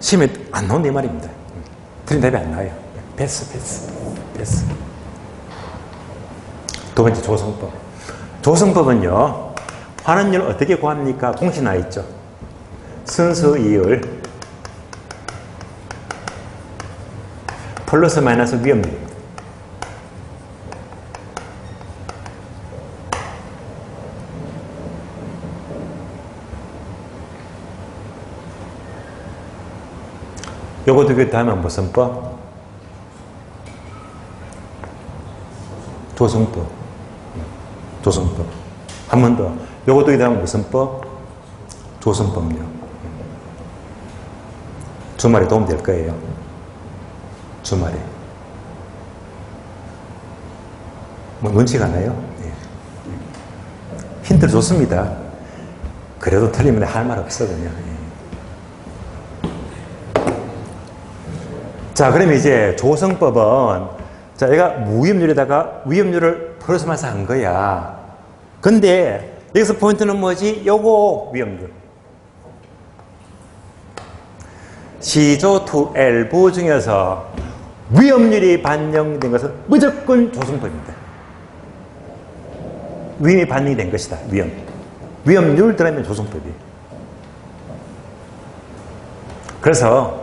시험에 안 나온다 이 말입니다. 틀린 답이 안 나와요. 패스. 두 번째 조성법. 조성법은요. 환원율 어떻게 구합니까? 공식 나와 있죠. 순수이율 플러스 마이너스 위험률입니다. 요거 두 개 다음은 무슨 법? 조성법. 한 번 더. 요거 두 개 다음은 무슨 법? 조성법요. 주말에 도움 될 거예요. 주말에. 뭐 눈치가 나요? 예. 힌트를 줬습니다. 그래도 틀리면 할 말 없어 그냥. 예. 자, 그러면 이제 조성법은 자, 얘가 무위험률에다가 위험률을 플러스마이너스 한 거야. 근데 여기서 포인트는 뭐지? 요거 위험률. C조2 L부 중에서 위험률이 반영된 것은 무조건 조성법입니다. 위험이 반영이 된 것이다. 위험률 들어가면 조성법이. 그래서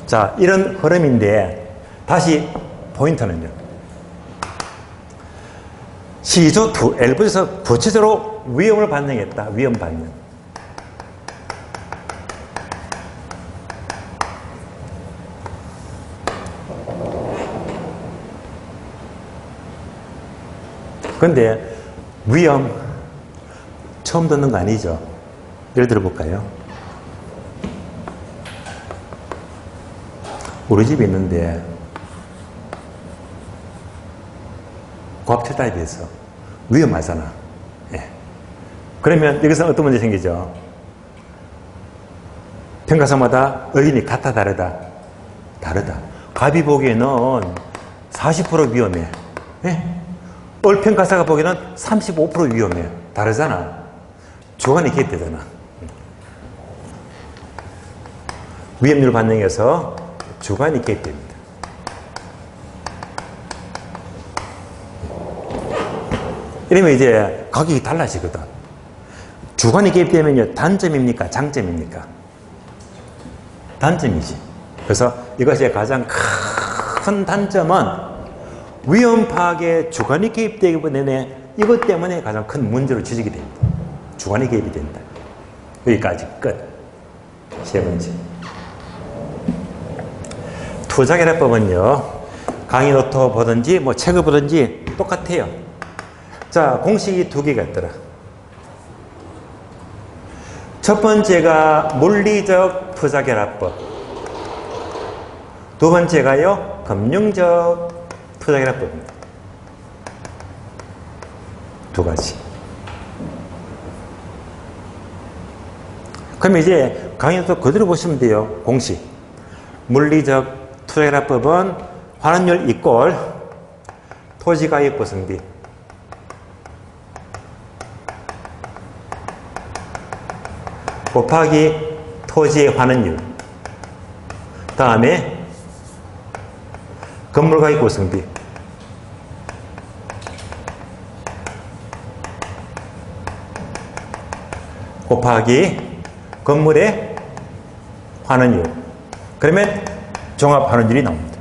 자, 이런 흐름인데 다시 포인트는요. C조2 L부에서 구체적으로 위험을 반영했다. 위험 반영. 근데 위험 처음 듣는 거 아니죠? 예를 들어 볼까요? 우리 집에 있는데 고압철도에 비해서 위험하잖아. 예. 그러면 여기서 어떤 문제 생기죠? 평가사마다 의견이 같아 다르다? 다르다. 갑이 보기에는 40% 위험해. 예? 얼평가사가 보기에는 35% 위험해. 다르잖아. 주관이 개입되잖아. 위험률 반영해서 주관이 개입됩니다. 이러면 이제 가격이 달라지거든. 주관이 개입되면요, 단점입니까? 장점입니까? 단점이지. 그래서 이것의 가장 큰 단점은 위험 파악에 주관이 개입되기 때문에 이것 때문에 가장 큰 문제로 지적이 됩니다. 주관이 개입이 된다. 여기까지 끝. 세 번째. 투자계략법은요, 강의 노트 보든지 뭐 책을 보든지 똑같아요. 자, 공식이 두 개가 있더라. 첫 번째가 물리적 투자계략법. 두 번째가요, 금융적 투자계략법입니다. 두 가지. 그럼 이제 강의도 그대로 보시면 돼요. 공식. 물리적 투자계략법은 환원율 이꼴 토지가액 보상비 곱하기 토지의 환원율 다음에 건물가액 보상비 곱하기 건물의 환원율. 그러면 종합 환원율이 나옵니다.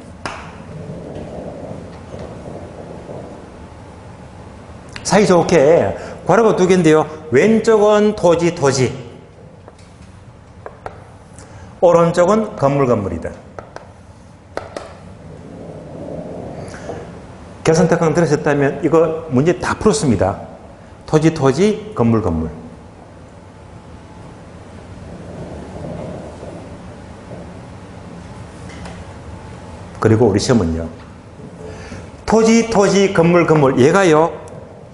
사이좋게 괄호가 두 개인데요. 왼쪽은 토지 오른쪽은 건물이다. 계산특강 들으셨다면 이거 문제 다 풀었습니다. 토지 건물 그리고 우리 시험은요. 토지 건물 얘가요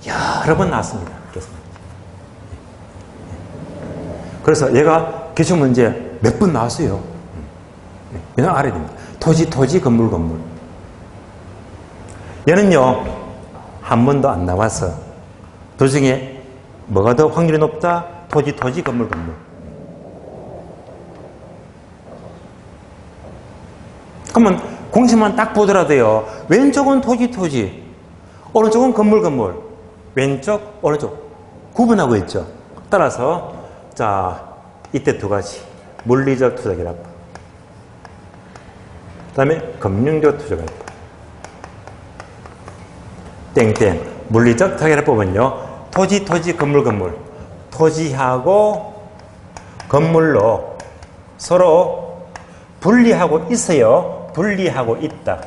여러 번 나왔습니다. 그래서 얘가 기출문제 몇 번 나왔어요. 그냥 알아야 됩니다. 토지 건물 얘는요 한 번도 안 나와서 도중에 뭐가 더 확률이 높다? 토지 건물 그러면 공식만 딱 보더라도요 왼쪽은 토지 오른쪽은 건물 왼쪽 오른쪽 구분하고 있죠. 따라서 자 이때 두 가지 물리적 투자계략법 그 다음에 금융적 투자계략법 땡땡 물리적 투자계략법은요 토지 건물 토지하고 건물로 서로 분리하고 있어요. 분리하고 있다.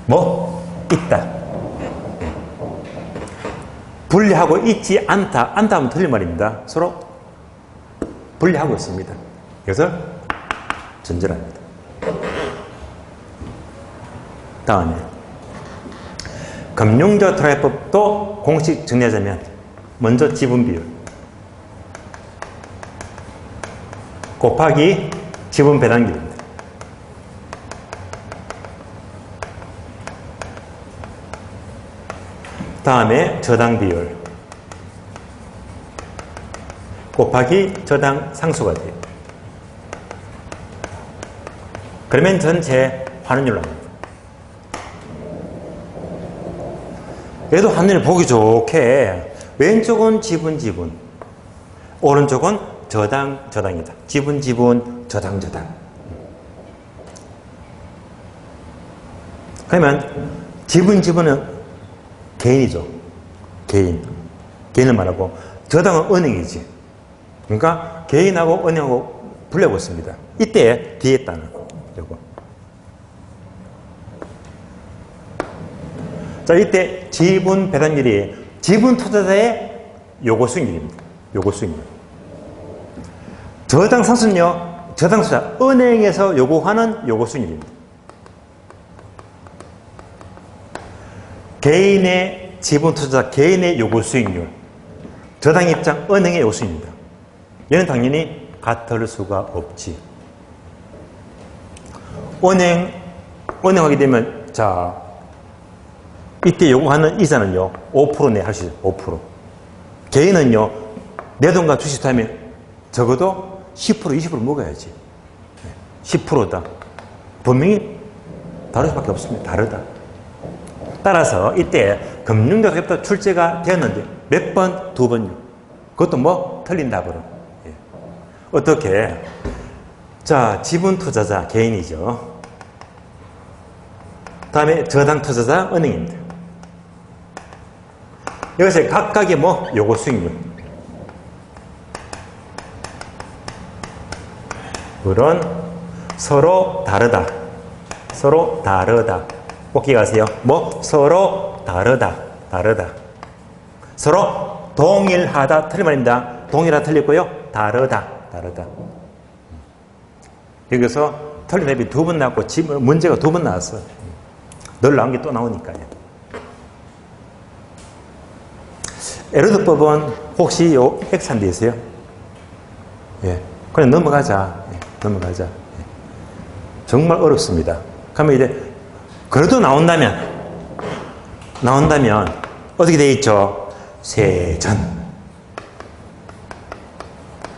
뭐? 있다. 분리하고 있지 않다. 않다 하면 틀린 말입니다. 서로 분리하고 있습니다. 그래서 전제랍니다. 다음에 금융적 투자계법도 공식 정리하자면 먼저 지분 비율 곱하기 지분 배당률입니다. 다음에 저당 비율 곱하기 저당 상수가 돼요. 그러면 전체 환원율로 합니다. 얘도 환율 보기 좋게 왼쪽은 지분, 오른쪽은 저당이다. 지분, 저당. 그러면 지분은 개인이죠. 개인을 말하고 저당은 은행이지. 그러니까 개인하고 은행하고 분리해봤습니다. 이때 뒤에 따는 요거. 자, 이때 지분 배당률이 지분 투자자의 요구 수익률입니다. 요구 수익률. 저당 상수는요, 저당 투자 은행에서 요구하는 요구 수익률입니다. 개인의 지분 투자 개인의 요구 수익률, 저당 입장 은행의 요구 수익률입니다. 얘는 당연히 같을 수가 없지. 은행 하게 되면, 자, 이때 요구하는 이자는요, 5% 내 할 수 있어요. 5%. 개인은요, 내 돈과 주식 하면 적어도 10%, 20% 먹어야지. 10%다. 분명히 다를 수밖에 없습니다. 다르다. 따라서 이때 금융조사부터 출제가 되었는데 몇 번? 2번요. 그것도 뭐 틀린 답으로. 예. 어떻게? 자, 지분 투자자 개인이죠. 다음에 저당 투자자 은행입니다. 여기서 각각의 뭐 요구 수익률. 물론 서로 다르다. 서로 다르다. 꼭 기억하세요. 뭐 서로 다르다. 서로 동일하다. 틀린 말입니다. 동일하다 틀렸고요. 다르다. 여기서 틀린 답이 2번 나왔고 문제가 2번 나왔어요. 늘 나온 게 또 나오니까요. 에르드법은 혹시 요 X 안 돼 있어요? 예. 그냥 넘어가자. 예. 정말 어렵습니다. 그러면 이제 그래도 나온다면 어떻게 돼 있죠? 세전.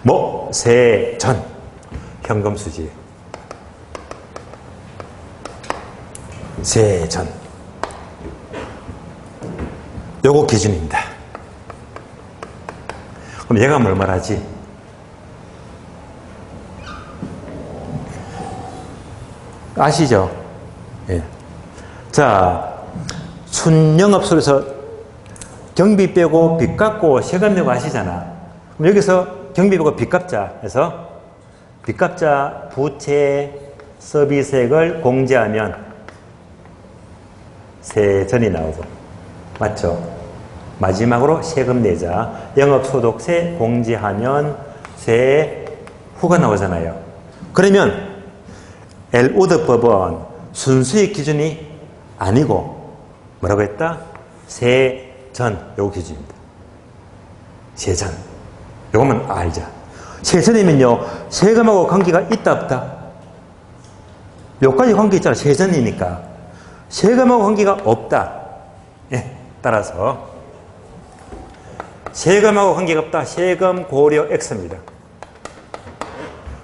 뭐 세전. 현금 수지. 세전. 요거 기준입니다. 그럼 얘가 뭘 말하지? 아시죠? 예. 자, 순영업소에서 경비 빼고 빚 갚고 세금 내고 하시잖아. 그럼 여기서 경비 빼고 빚 갚자 해서 빚 갚자 부채 서비스액을 공제하면 세전이 나오죠. 맞죠? 마지막으로 세금 내자. 영업소득세 공제하면 세후가 나오잖아요. 그러면 엘우드법은 순수익 기준이 아니고 뭐라고 했다? 세전. 요거 기준입니다. 세전. 요거만 알자. 세전이면요, 세금하고 관계가 있다 없다? 요까지 관계 있잖아. 세전이니까. 세금하고 관계가 없다. 예, 따라서 세금하고 관계가 없다. 세금 고려 X입니다.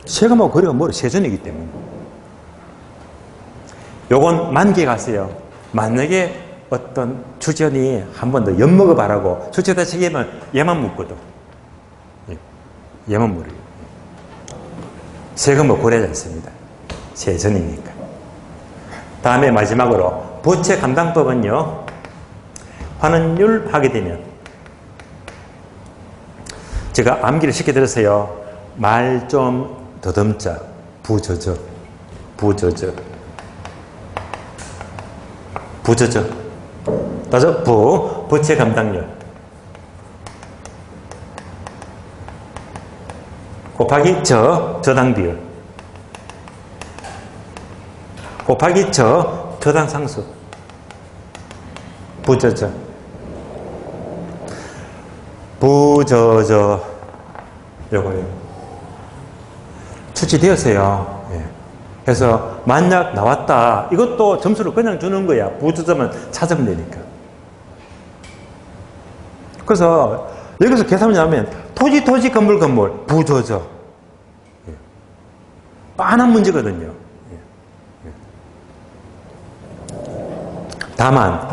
세금하고 고려가 뭐래? 세전이기 때문에. 요건 만개 가세요. 만약에 어떤 주전이 한 번 더 엿먹어 바라고 주체다 책임은 얘만 묻거든. 얘만 물어요. 세금은 고려하지 않습니다. 세전이니까. 다음에 마지막으로 부채 감당법은요, 환원율 하게 되면 제가 암기를 시켜드렸어요. 말 좀 더듬자. 부저저. 따져 부채 감당률 곱하기 저당 비율 곱하기 저당 상수 부저저 요거예요. 출제되었어요. 예. 그래서 만약 나왔다. 이것도 점수를 그냥 주는 거야. 부조점은 찾으면 되니까. 그래서 여기서 계산을 하면 토지, 건물, 부조저. 예. 빤한 문제거든요. 예. 다만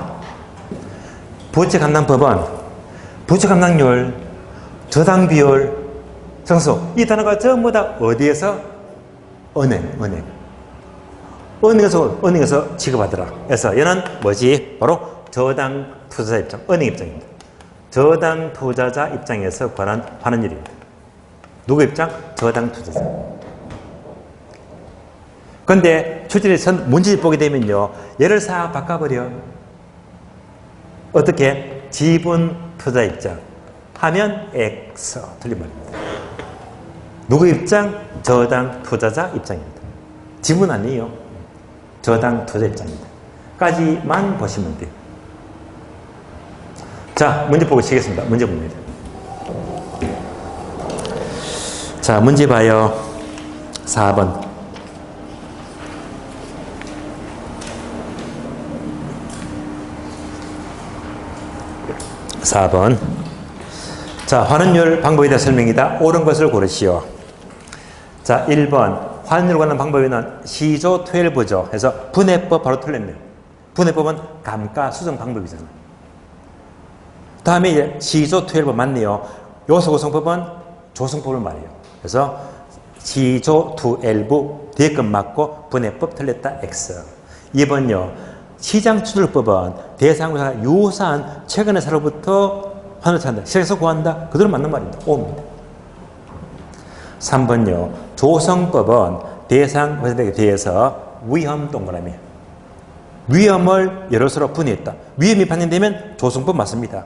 부채 감당법은 부채 감당률, 저당 비율, 성수 이 단어가 전부 다 어디에서? 은행에서 지급하더라. 그래서 얘는 뭐지? 바로 저당 투자자 입장, 은행 입장입니다. 저당 투자자 입장에서 관한 환원율입니다. 누구 입장? 저당 투자자. 그런데 출제에서 문제집 보게 되면요, 얘를 싹 바꿔버려. 어떻게? 지분 투자 입장 하면 X 틀린 말입니다. 누구 입장? 저당 투자자 입장입니다. 지분 아니에요. 저당 투자 입장입니다. 까지만 보시면 돼요. 자, 문제 보고 시겠습니다. 문제 봅니다. 자, 문제 봐요. 4번. 4번. 자, 환원율 방법에 대한 설명이다. 옳은 것을 고르시오. 자, 1번. 환원율 관련 방법에는 시조 투엘부죠. 해서 분해법 바로 틀렸네요. 분해법은 감가 수정 방법이잖아. 다음에 이제 시조 투엘부 맞네요. 요소 구성법은 조성법을 말해요. 그래서 시조 투엘부 뒤에 것 맞고 분해법 틀렸다. X. 2번요. 시장추출법은 대상과 유사한 최근의 사로부터 환원을 찾는다. 시장에서 구한다. 그대로 맞는 말입니다. O입니다. 3번요. 조성법은 대상 회사에 대해서 위험 동그라미. 위험을 여러 수로 분해했다. 위험이 반영되면 조성법 맞습니다.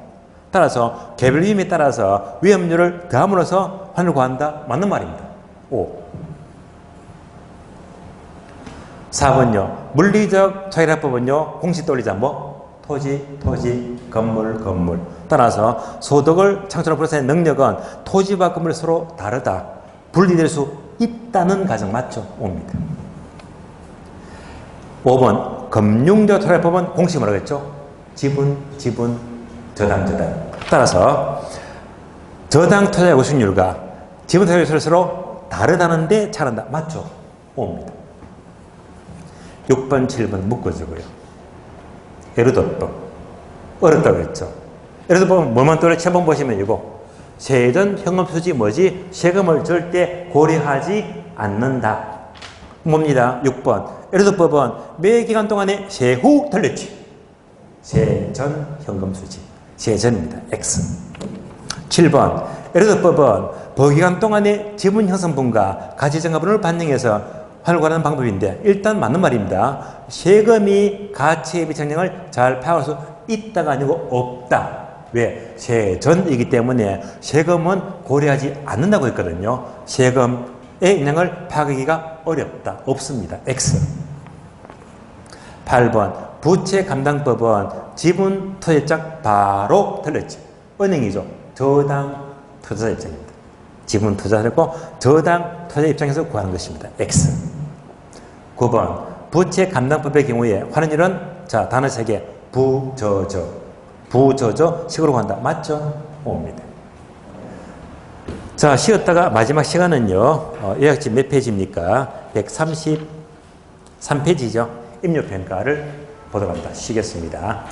따라서 개별 위험에 따라서 위험률을 더함으로써 환원을 구한다. 맞는 말입니다. O. 4번요. 물리적 차이라법은요. 공식 떠올리자. 뭐? 토지, 건물. 따라서 소득을 창출하는 프로세스의 능력은 토지와 건물이 서로 다르다. 분리될 수 있다는 가정 맞죠? 옵니다. 5번. 금융적 차이라법은 공식 뭐라고 했죠? 지분, 저당. 따라서 저당 투자의 우승률과 지분 투자의 우승률이 서로 다르다는데 차이난다. 맞죠? 옵니다. 6번, 7번 묶어주고요. 에르도법. 어렵다고 했죠. 에르도법은 뭐만 떠올려? 7번 보시면 이거. 세전 현금 수지 뭐지? 세금을 절대 고려하지 않는다. 뭡니다. 6번. 에르도법은 매 기간 동안에 세후 틀렸지. 세전 현금 수지. 세전입니다. X. 7번. 에르도법은 보기간 동안에 지분 형성분과 가치증가분을 반영해서 환원을 관하는 방법인데 일단 맞는 말입니다. 세금이 가치의 비청량을 잘 파악할 수 있다가 아니고 없다. 왜? 세전이기 때문에 세금은 고려하지 않는다고 했거든요. 세금의 영향을 파악하기가 어렵다. 없습니다. X. 8번. 부채 감당법은 지분 투자 입장 바로 틀렸죠. 은행이죠. 저당 투자자 입장입니다. 지분 투자했고 저당 투자 입장에서 구하는 것입니다. X. 9번. 부채 감당법의 경우에 환원율은 자, 단어 3개. 부저저 식으로 구한다. 맞죠? O입니다. 자, 쉬었다가 마지막 시간은요. 요약집 몇 페이지입니까? 133페이지죠. 입력평가를 보도록 합니다. 쉬겠습니다.